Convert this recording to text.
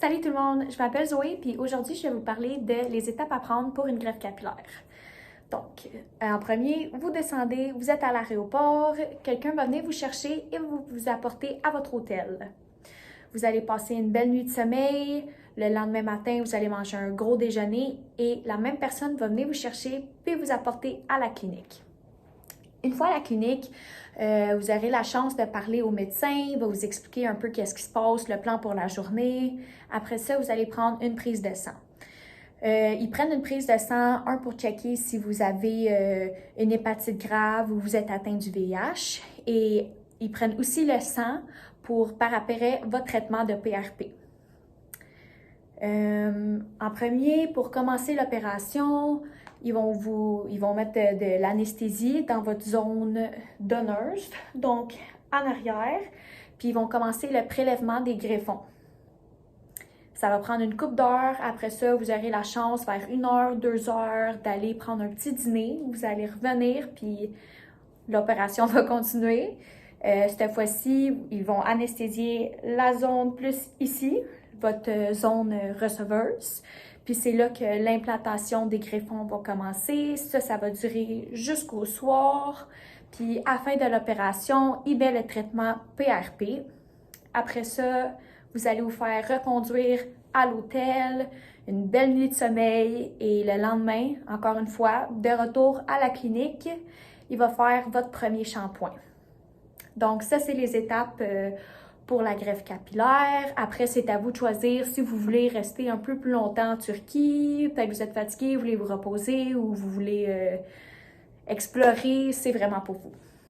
Salut tout le monde, je m'appelle Zoé, puis aujourd'hui je vais vous parler de les étapes à prendre pour une greffe capillaire. Donc, en premier, vous descendez, vous êtes à l'aéroport, quelqu'un va venir vous chercher et vous apporter à votre hôtel. Vous allez passer une belle nuit de sommeil, le lendemain matin, vous allez manger un gros déjeuner et la même personne va venir vous chercher puis vous apporter à la clinique. Une fois à la clinique, vous aurez la chance de parler au médecin, il va vous expliquer un peu qu'est-ce qui se passe, le plan pour la journée. Après ça, vous allez prendre une prise de sang. Ils prennent une prise de sang, un pour checker si vous avez une hépatite grave ou vous êtes atteint du VIH. Et ils prennent aussi le sang pour par après votre traitement de PRP. En premier, pour commencer l'opération, ils vont mettre de l'anesthésie dans votre zone donneuse, donc en arrière, puis ils vont commencer le prélèvement des greffons. Ça va prendre une couple d'heures. Après ça, vous aurez la chance, vers 1 heure, 2 heures, d'aller prendre un petit dîner. Vous allez revenir, puis l'opération va continuer. Cette fois-ci, ils vont anesthésier la zone plus ici, votre zone receveuse. Puis c'est là que l'implantation des greffons va commencer. Ça va durer jusqu'au soir. Puis à la fin de l'opération, il met le traitement PRP. Après ça, vous allez vous faire reconduire à l'hôtel, une belle nuit de sommeil et le lendemain, encore une fois, de retour à la clinique, il va faire votre premier shampoing. Donc ça, c'est les étapes pour la greffe capillaire. Après, c'est à vous de choisir si vous voulez rester un peu plus longtemps en Turquie, peut-être que vous êtes fatigué, vous voulez vous reposer ou vous voulez explorer, c'est vraiment pour vous.